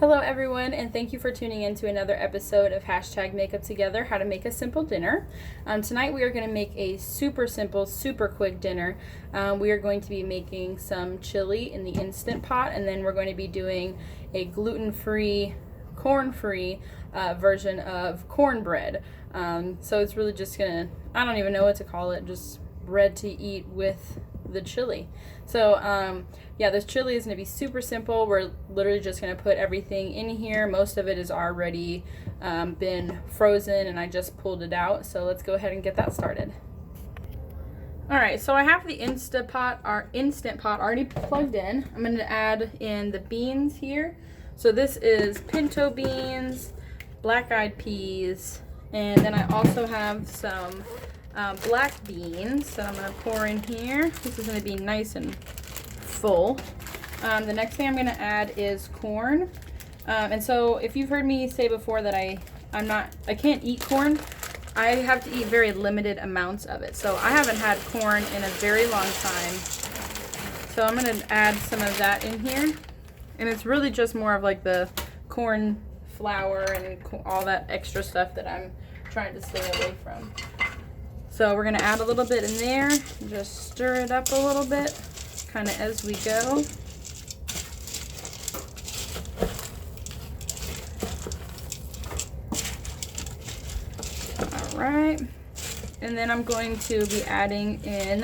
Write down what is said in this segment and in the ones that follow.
Hello everyone, and thank you for tuning in to another episode of Hashtag Makeup Together, How to Make a Simple Dinner. Tonight we are going to make a super simple, super quick dinner. We are going to be making some chili in the Instant Pot, and then we're going to be doing a gluten-free, corn-free version of cornbread. So it's really just going to, I don't even know what to call it, just bread to eat with the chili. So yeah, this chili is going to be super simple. We're literally just going to put everything in here. Most of it is already been frozen and I just pulled it out. So let's go ahead and get that started. Alright, so I have the Instant Pot already plugged in. I'm going to add in the beans here. So this is pinto beans, black-eyed peas, and then I also have some black beans that I'm going to pour in here. This is going to be nice and full. The next thing I'm going to add is corn. And so if you've heard me say before that I can't eat corn, I have to eat very limited amounts of it. So I haven't had corn in a very long time. So I'm going to add some of that in here. And it's really just more of like the corn flour and all that extra stuff that I'm trying to stay away from. So we're going to add a little bit in there, just stir it up a little bit, kind of as we go. All right, and then I'm going to be adding in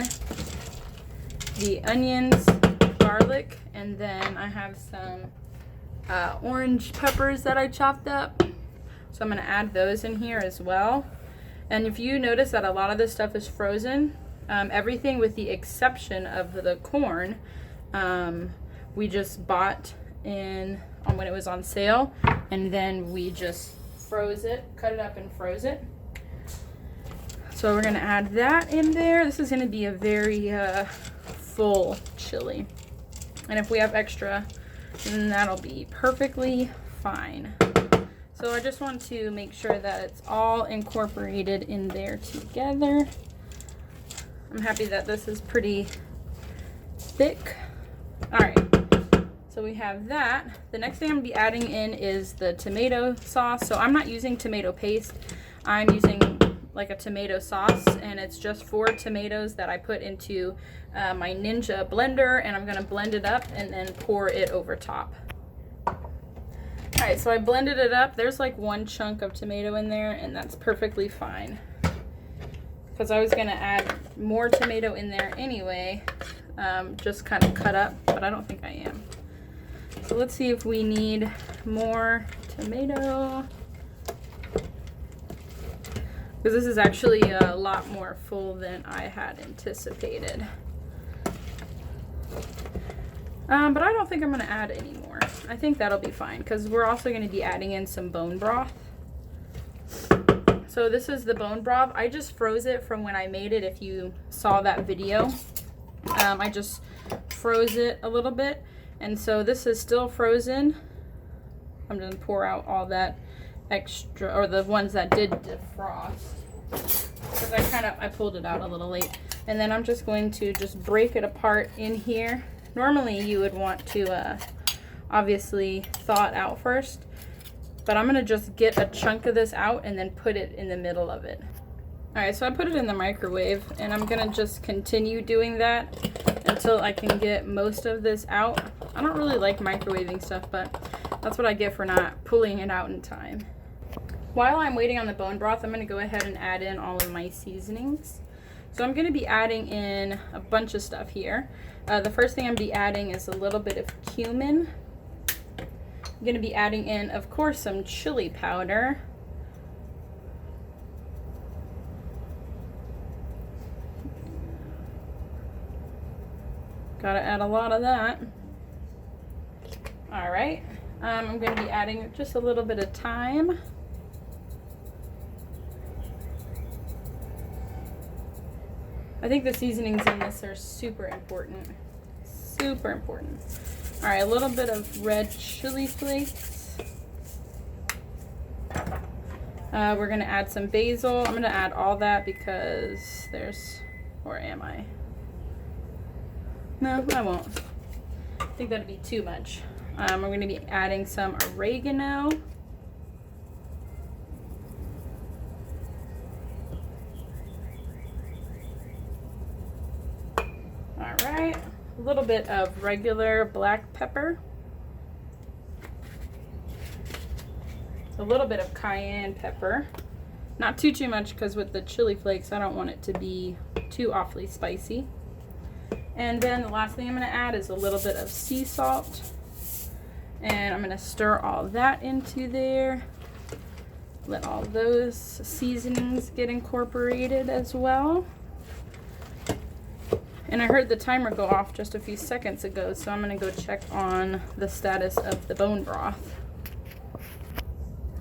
the onions, garlic, and then I have some orange peppers that I chopped up. So I'm going to add those in here as well. And if you notice that a lot of this stuff is frozen, everything with the exception of the corn, we just bought in when it was on sale, and then we just froze it, cut it up and froze it. So we're gonna add that in there. This is gonna be a very full chili. And if we have extra, then that'll be perfectly fine. So I just want to make sure that it's all incorporated in there together. I'm happy that this is pretty thick. All right, so we have that. The next thing I'm gonna be adding in is the tomato sauce. So I'm not using tomato paste. I'm using like a tomato sauce, and it's just 4 tomatoes that I put into my Ninja blender, and I'm gonna blend it up and then pour it over top. Alright, so I blended it up. There's like 1 chunk of tomato in there, and that's perfectly fine. Because I was going to add more tomato in there anyway, just kind of cut up, but I don't think I am. So let's see if we need more tomato. Because this is actually a lot more full than I had anticipated. But I don't think I'm going to add any more. I think that'll be fine because we're also going to be adding in some bone broth. So this is the bone broth. I just froze it from when I made it. If you saw that video, I just froze it a little bit. And so this is still frozen. I'm going to pour out all that extra, or the ones that did defrost. Because I pulled it out a little late. And then I'm just going to just break it apart in here. Normally you would want to obviously thaw it out first, but I'm gonna just get a chunk of this out and then put it in the middle of it. Alright, so I put it in the microwave, and I'm gonna just continue doing that until I can get most of this out. I don't really like microwaving stuff, but that's what I get for not pulling it out in time. While I'm waiting on the bone broth, I'm gonna go ahead and add in all of my seasonings. So I'm going to be adding in a bunch of stuff here. The first thing I'm going to be adding is a little bit of cumin. I'm going to be adding in, of course, some chili powder. Gotta add a lot of that. All right. I'm going to be adding just a little bit of thyme. I think the seasonings in this are super important. Super important. All right, a little bit of red chili flakes. We're gonna add some basil. I'm gonna add all that because or am I? No, I won't. I think that'd be too much. We're going to be adding some oregano. All right, a little bit of regular black pepper. A little bit of cayenne pepper. Not too much, because with the chili flakes, I don't want it to be too awfully spicy. And then the last thing I'm going to add is a little bit of sea salt. And I'm going to stir all that into there. Let all those seasonings get incorporated as well. And I heard the timer go off just a few seconds ago, so I'm going to go check on the status of the bone broth.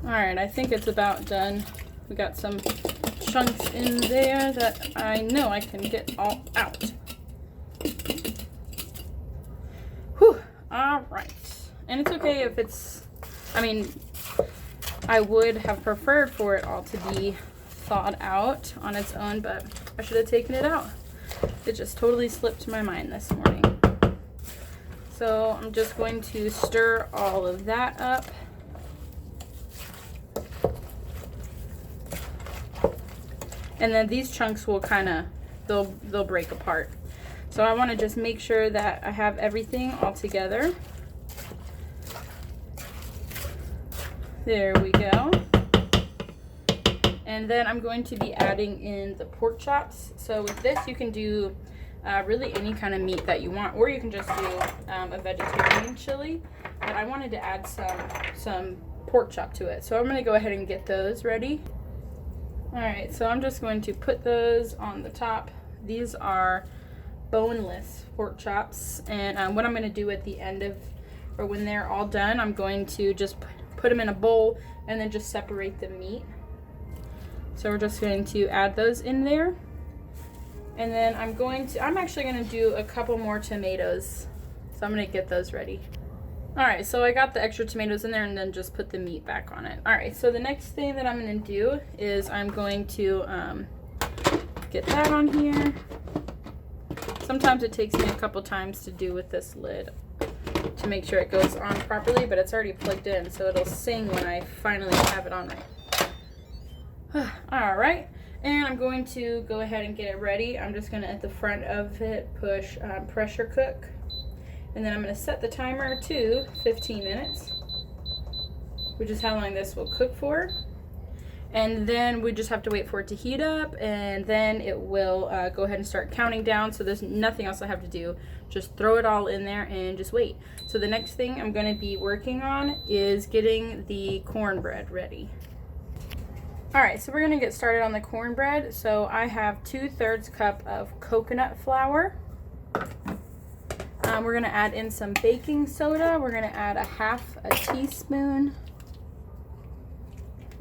Alright, I think it's about done. We got some chunks in there that I know I can get all out. Whew, alright. And it's okay if it's, I mean, I would have preferred for it all to be thawed out on its own, but I should have taken it out. It just totally slipped my mind this morning. So I'm just going to stir all of that up. And then these chunks will kind of, they'll break apart. So I want to just make sure that I have everything all together. There we go. And then I'm going to be adding in the pork chops. So with this, you can do really any kind of meat that you want, or you can just do a vegetarian chili. But I wanted to add some pork chop to it. So I'm going to go ahead and get those ready. Alright, so I'm just going to put those on the top. These are boneless pork chops, and what I'm going to do at the end of, or when they're all done, I'm going to just put them in a bowl and then just separate the meat. So we're just going to add those in there, and then I'm actually going to do a couple more tomatoes, so I'm going to get those ready. Alright, so I got the extra tomatoes in there and then just put the meat back on it. Alright, so the next thing that I'm going to do is I'm going to get that on here. Sometimes it takes me a couple times to do with this lid to make sure it goes on properly, but it's already plugged in, so it'll sing when I finally have it on right. Alright, and I'm going to go ahead and get it ready. I'm just going to, at the front of it, push pressure cook. And then I'm going to set the timer to 15 minutes, which is how long this will cook for. And then we just have to wait for it to heat up, and then it will go ahead and start counting down. So there's nothing else I have to do. Just throw it all in there and just wait. So the next thing I'm going to be working on is getting the cornbread ready. Alright, so we're going to get started on the cornbread. So I have 2/3 cup of coconut flour. We're going to add in some baking soda. We're going to add a 1/2 teaspoon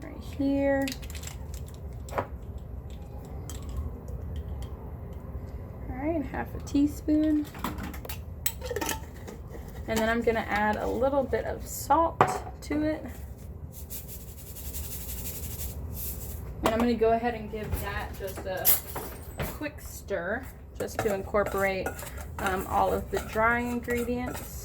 right here. Alright, 1/2 teaspoon. And then I'm going to add a little bit of salt to it. And I'm going to go ahead and give that just a quick stir, just to incorporate all of the dry ingredients.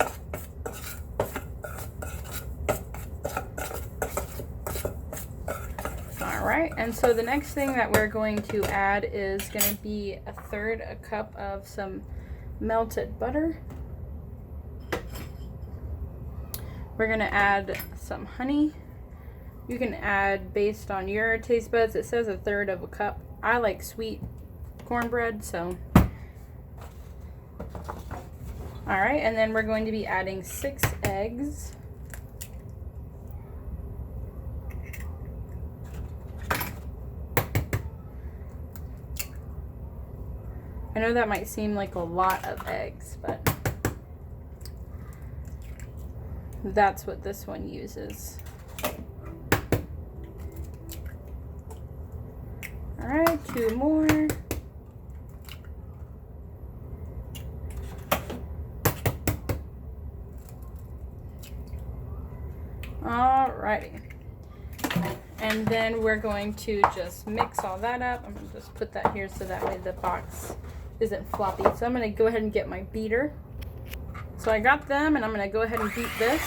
Alright, and so the next thing that we're going to add is going to be 1/3 cup of some melted butter. We're going to add some honey. You can add based on your taste buds. It says 1/3 cup. I like sweet cornbread, so. Alright, and then we're going to be adding 6 eggs. I know that might seem like a lot of eggs, but that's what this one uses. Alright, 2 more. Alrighty. And then we're going to just mix all that up. I'm going to just put that here so that way the box isn't floppy. So I'm going to go ahead and get my beater. So I got them, and I'm gonna go ahead and beat this.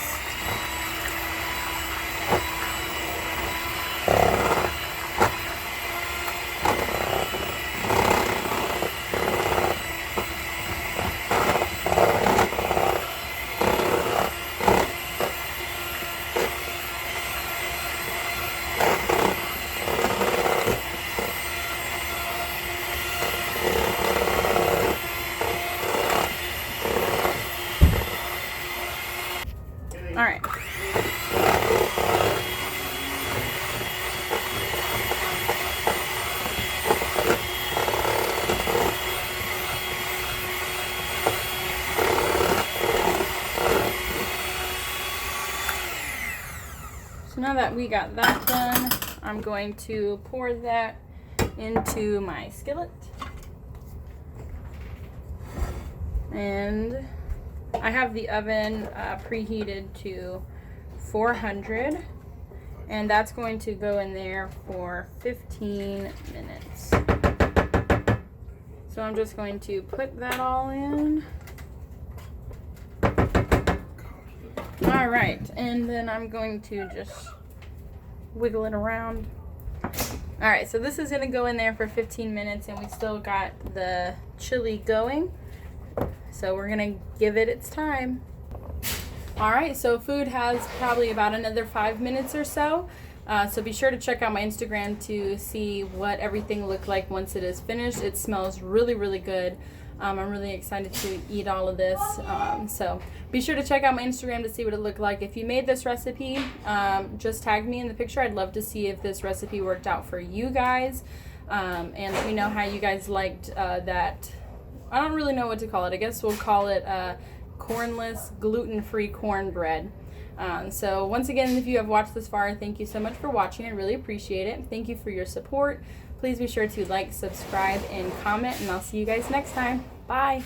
All right. So now that we got that done, I'm going to pour that into my skillet. And I have the oven preheated to 400, and that's going to go in there for 15 minutes. So I'm just going to put that all in. All right, and then I'm going to just wiggle it around. All right, so this is gonna go in there for 15 minutes, and we still got the chili going. So we're gonna give it its time. All right, so food has probably about another 5 minutes or so. So be sure to check out my Instagram to see what everything looked like once it is finished. It smells really, really good. I'm really excited to eat all of this. So be sure to check out my Instagram to see what it looked like. If you made this recipe, just tag me in the picture. I'd love to see if this recipe worked out for you guys. And let me know how you guys liked that. I don't really know what to call it. I guess we'll call it cornless, gluten-free cornbread. So once again, if you have watched this far, thank you so much for watching. I really appreciate it. Thank you for your support. Please be sure to like, subscribe, and comment, and I'll see you guys next time. Bye.